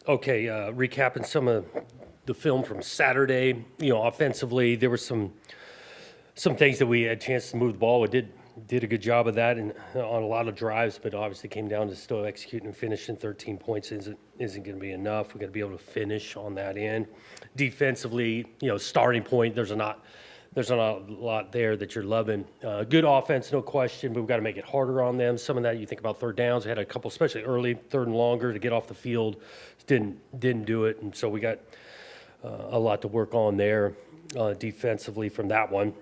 Okay, recapping some of the film from Saturday. Offensively, there were some things that we had a chance to move the ball. We did a good job of that and on a lot of drives, but obviously came down to still executing and finishing. 13 points isn't going to be enough. We got to be able to finish on that end. Defensively, starting point. There's not a lot there that you're loving. Good offense, no question, but we've got to make it harder on them. Some of that you think about third downs. We had a couple, especially early, third and longer, to get off the field. Didn't do it, and so we got a lot to work on there defensively from that one.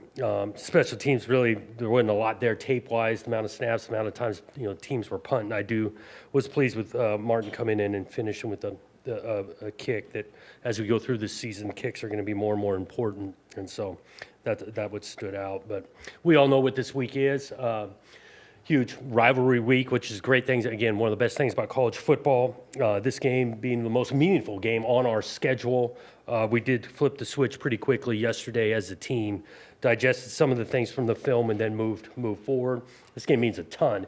Special teams, really, there wasn't a lot there tape-wise, the amount of snaps, the amount of times teams were punting. Was pleased with Martin coming in and finishing with a kick that, as we go through this season, kicks are going to be more and more important, and so that what stood out. But we all know what this week is. Huge rivalry week, which is great things. Again, one of the best things about college football. This game being the most meaningful game on our schedule. We did flip the switch pretty quickly yesterday as a team, digested some of the things from the film, and then moved forward. This game means a ton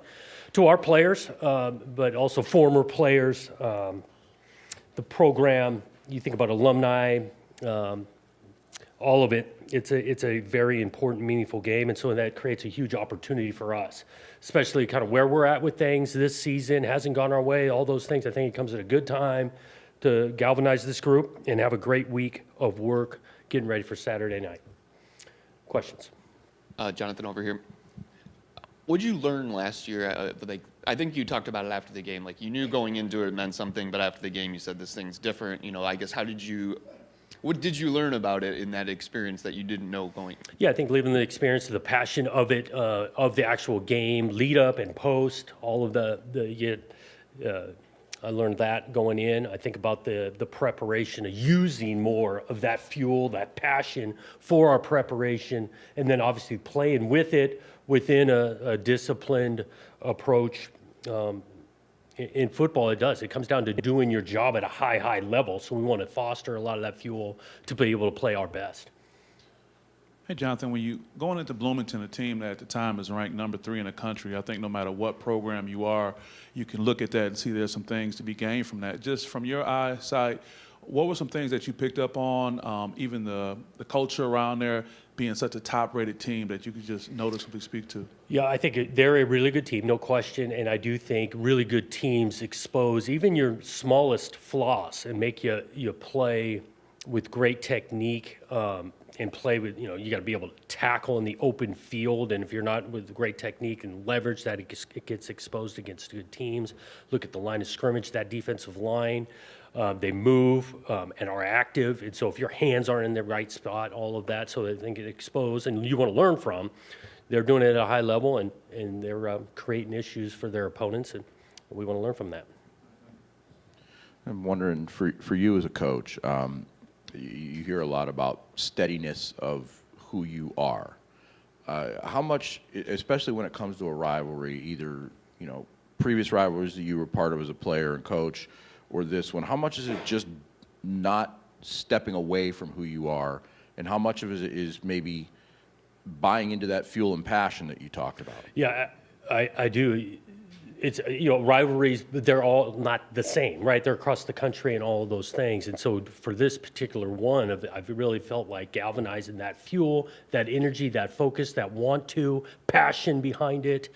to our players, but also former players. The program, you think about alumni, all of it. It's a very important, meaningful game, and so that creates a huge opportunity for us, especially kind of where we're at with things this season. Hasn't gone our way, all those things. I think it comes at a good time to galvanize this group and have a great week of work getting ready for Saturday night. Questions? Jonathan over here. What did you learn last year? I think you talked about it after the game. Like, you knew going into it meant something, but after the game you said this thing's different. I guess what did you learn about it in that experience that you didn't know going? Yeah, I think living the experience, the passion of it, of the actual game, lead up and post, all of I learned that going in. I think about the preparation of using more of that fuel, that passion for our preparation, and then obviously playing with it within a disciplined approach. In football, it does. It comes down to doing your job at a high level. So we want to foster a lot of that fuel to be able to play our best. Hey, Jonathan, when you going into Bloomington, a team that at the time is ranked number 3 in the country, I think no matter what program you are, you can look at that and see there's some things to be gained from that. Just from your eyesight, what were some things that you picked up on, even the culture around there being such a top-rated team that you could just noticeably speak to? Yeah, I think they're a really good team, no question, and I do think really good teams expose even your smallest flaws and make you play with great technique and play with, you got to be able to tackle in the open field, and if you're not with great technique and leverage, that it gets exposed against good teams. Look at the line of scrimmage, that defensive line. They move and are active, and so if your hands aren't in the right spot, all of that, so they can get exposed, and you want to learn from. They're doing it at a high level, and they're creating issues for their opponents, and we want to learn from that. I'm wondering, for you as a coach, you hear a lot about steadiness of who you are. How much, especially when it comes to a rivalry, either previous rivalries that you were part of as a player and coach, or this one, how much is it just not stepping away from who you are, and how much of it is maybe buying into that fuel and passion that you talked about? Yeah, I do. It's, rivalries, but they're all not the same, right? They're across the country and all of those things. And so for this particular one, I've really felt like galvanizing that fuel, that energy, that focus, that passion behind it,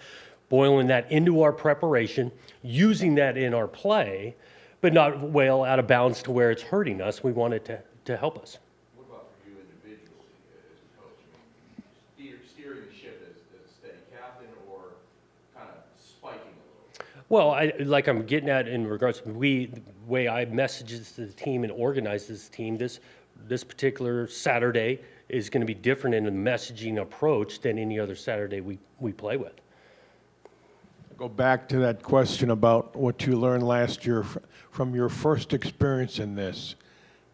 boiling that into our preparation, using that in our play, but not well out of bounds to where it's hurting us. We want it to help us. What about for you individually as a coach? I mean, steering the ship as a steady captain, or kind of spiking a little? Well, like I'm getting at in regards to the way I message this to the team and organize this team, this particular Saturday is going to be different in the messaging approach than any other Saturday we play with. Go back to that question about what you learned last year from your first experience in this.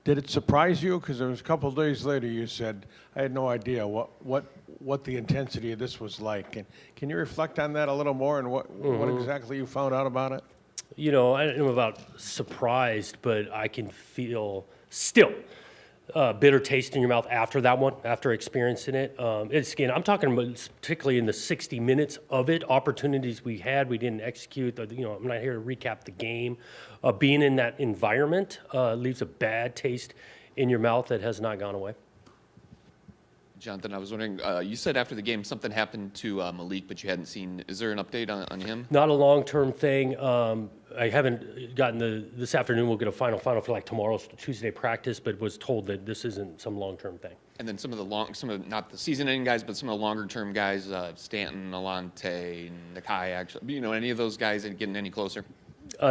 Did it surprise you? Because there was a couple of days later you said, I had no idea what the intensity of this was like. And can you reflect on that a little more and what exactly you found out about it? I don't know about surprised, but I can feel still bitter taste in your mouth after that one, after experiencing it. It's, again, I'm talking about particularly in the 60 minutes of it, opportunities we had, we didn't execute. I'm not here to recap the game. Being in that environment leaves a bad taste in your mouth that has not gone away. Jonathan, I was wondering, you said after the game something happened to Malik, but you hadn't seen. Is there an update on him? Not a long-term thing. I haven't gotten this afternoon. We'll get a final for like tomorrow's Tuesday practice, but was told that this isn't some long-term thing. And then some of not the season-ending guys, but some of the longer-term guys, Stanton, Alante, Nakai, actually, any of those guys getting any closer?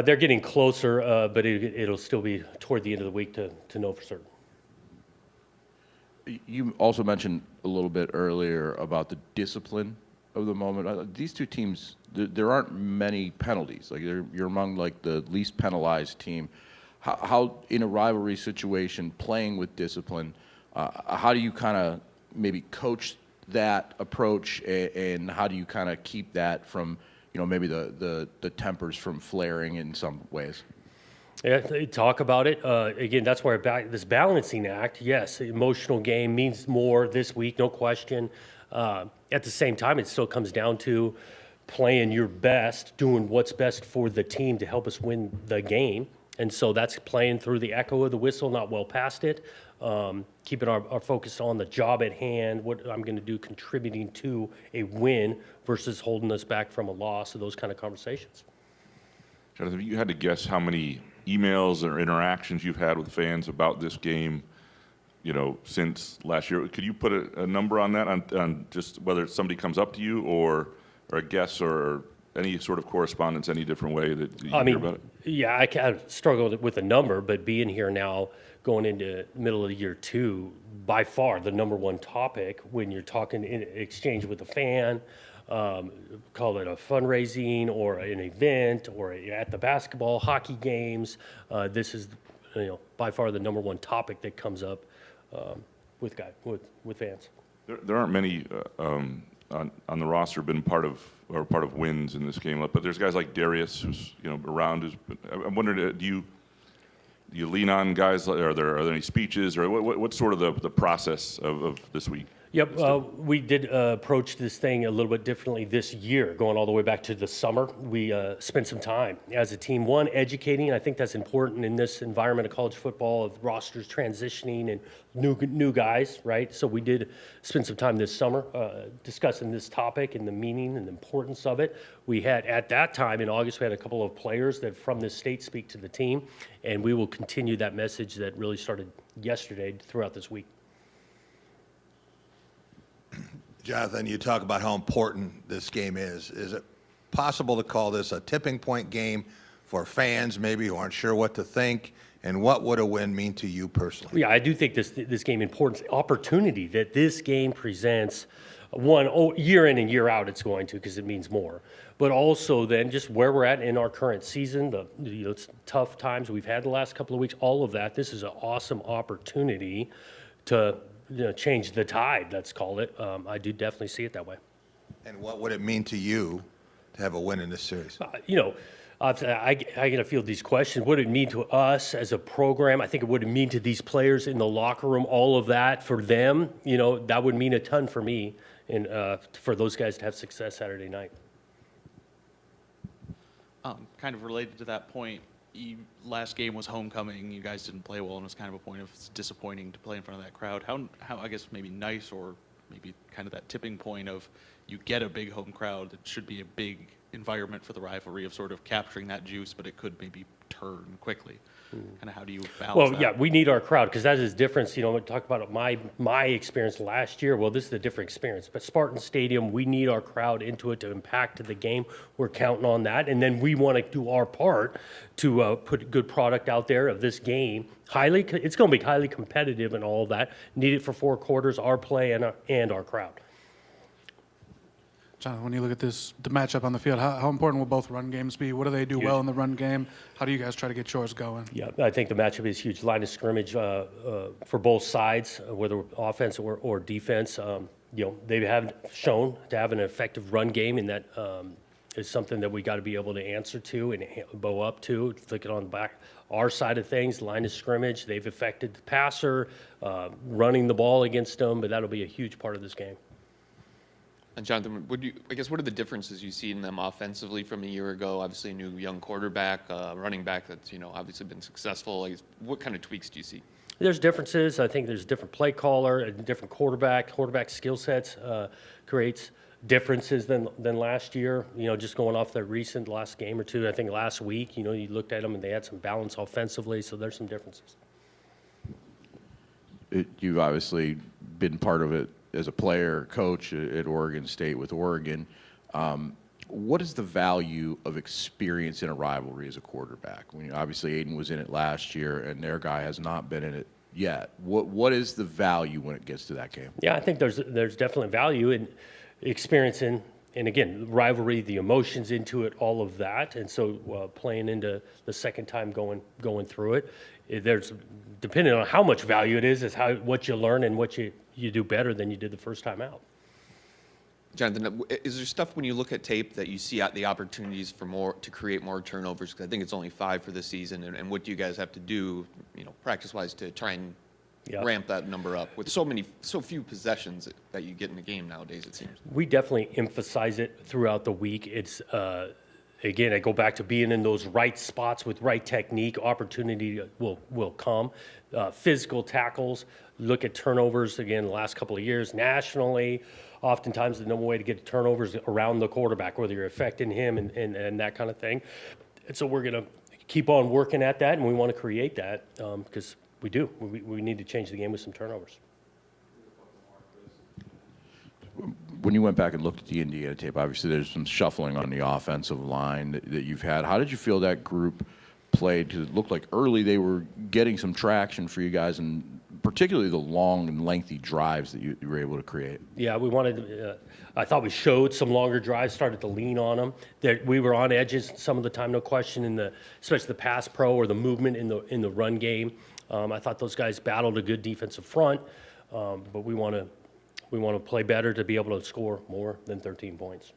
They're getting closer, but it'll still be toward the end of the week to know for certain. You also mentioned a little bit earlier about the discipline of the moment. These two teams, there aren't many penalties. Like you're among like the least penalized team. How in a rivalry situation, playing with discipline, how do you kind of maybe coach that approach, and how do you kind of keep that from maybe the tempers from flaring in some ways? Yeah, talk about it. Again, that's where this balancing act, yes, emotional game means more this week, no question. At the same time, it still comes down to playing your best, doing what's best for the team to help us win the game. And so that's playing through the echo of the whistle, not well past it, keeping our focus on the job at hand, what I'm going to do contributing to a win versus holding us back from a loss, of those kind of conversations. Jonathan, if you had to guess how many emails or interactions you've had with fans about this game, since last year, could you put a number on that, on just whether somebody comes up to you or a guess or any sort of correspondence, any different way that you hear about it? Yeah, I kind of struggled with a number, but being here now, going into middle of year 2, by far the number one topic when you're talking in exchange with a fan, call it a fundraising or an event or at the basketball, hockey games. This is, by far the number one topic that comes up with fans. There aren't many on the roster been part of wins in this game, but there's guys like Darius who's around. I'm wondering, do you lean on guys? Are there any speeches or what's sort of the process of this week? Yep, we did approach this thing a little bit differently this year, going all the way back to the summer. We spent some time as a team, one, educating. I think that's important in this environment of college football, of rosters transitioning and new guys, right? So we did spend some time this summer discussing this topic and the meaning and the importance of it. We had, at that time in August, we had a couple of players that from this state speak to the team, and we will continue that message that really started yesterday throughout this week. Jonathan, you talk about how important this game is. Is it possible to call this a tipping point game for fans maybe who aren't sure what to think? And what would a win mean to you personally? Yeah, I do think this game importance, opportunity that this game presents, year in and year out it's going to, because it means more. But also then just where we're at in our current season, it's tough times we've had the last couple of weeks, all of that. This is an awesome opportunity to change the tide, let's call it. I do definitely see it that way. And what would it mean to you to have a win in this series? I get to field these questions. What would it mean to us as a program? I think it would mean to these players in the locker room, all of that for them. That would mean a ton for me and for those guys to have success Saturday night. Kind of related to that point, last game was homecoming. You guys didn't play well, and it was kind of a point of it's disappointing to play in front of that crowd. How I guess maybe nice, or maybe kind of that tipping point of you get a big home crowd. It should be a big environment for the rivalry of sort of capturing that juice, but it could maybe turn quickly. Kind of how do you balance that? Yeah, we need our crowd because that is different. We talk about my experience last year. Well, this is a different experience. But Spartan Stadium, we need our crowd into it to impact the game. We're counting on that, and then we want to do our part to put a good product out there of this game. It's going to be highly competitive and all of that. Need it for 4 quarters, our play and our crowd. John, when you look at the matchup on the field, how important will both run games be? What do they do well in the run game? How do you guys try to get yours going? Yeah, I think the matchup is huge. Line of scrimmage for both sides, whether offense or defense. They have shown to have an effective run game in that is something that we got to be able to answer to and bow up to. Looking on the back, our side of things, line of scrimmage, they've affected the passer, running the ball against them, but that'll be a huge part of this game. And Jonathan, I guess what are the differences you see in them offensively from a year ago? Obviously, a new young quarterback, running back that's obviously been successful. I guess, what kind of tweaks do you see? There's differences. I think there's a different play caller, a different quarterback skill sets creates differences than last year. Just going off the last game or two, I think last week, you looked at them and they had some balance offensively, so there's some differences. You've obviously been part of it as a player, coach at Oregon State with Oregon. What is the value of experience in a rivalry as a quarterback? Obviously, Aiden was in it last year, and their guy has not been in it yet. What is the value when it gets to that game? Yeah, I think there's definitely value in experience and again, rivalry, the emotions into it, all of that. And so playing into the second time going through it, there's, depending on how much value it is what you learn and what you do better than you did the first time out. Jonathan, is there stuff when you look at tape that you see the opportunities for to create more turnovers? Because I think it's only 5 for the season, and what do you guys have to do, practice-wise, to try and ramp that number up with so few possessions that you get in the game nowadays? It seems we definitely emphasize it throughout the week. It's again, I go back to being in those right spots with right technique. Opportunity will come. Physical tackles. Look at turnovers again. The last couple of years nationally. Oftentimes, the number way to get turnovers around the quarterback, whether you're affecting him and that kind of thing. And so we're going to keep on working at that, and we want to create that because we do. We need to change the game with some turnovers. When you went back and looked at the Indiana tape, obviously there's some shuffling on the offensive line that you've had. How did you feel that group played? Because it looked like early they were getting some traction for you guys, and particularly the long and lengthy drives that you were able to create. Yeah, we wanted. I thought we showed some longer drives, started to lean on them. We were on edges some of the time, no question. Especially the pass pro or the movement in the run game. I thought those guys battled a good defensive front, but we want to play better to be able to score more than 13 points.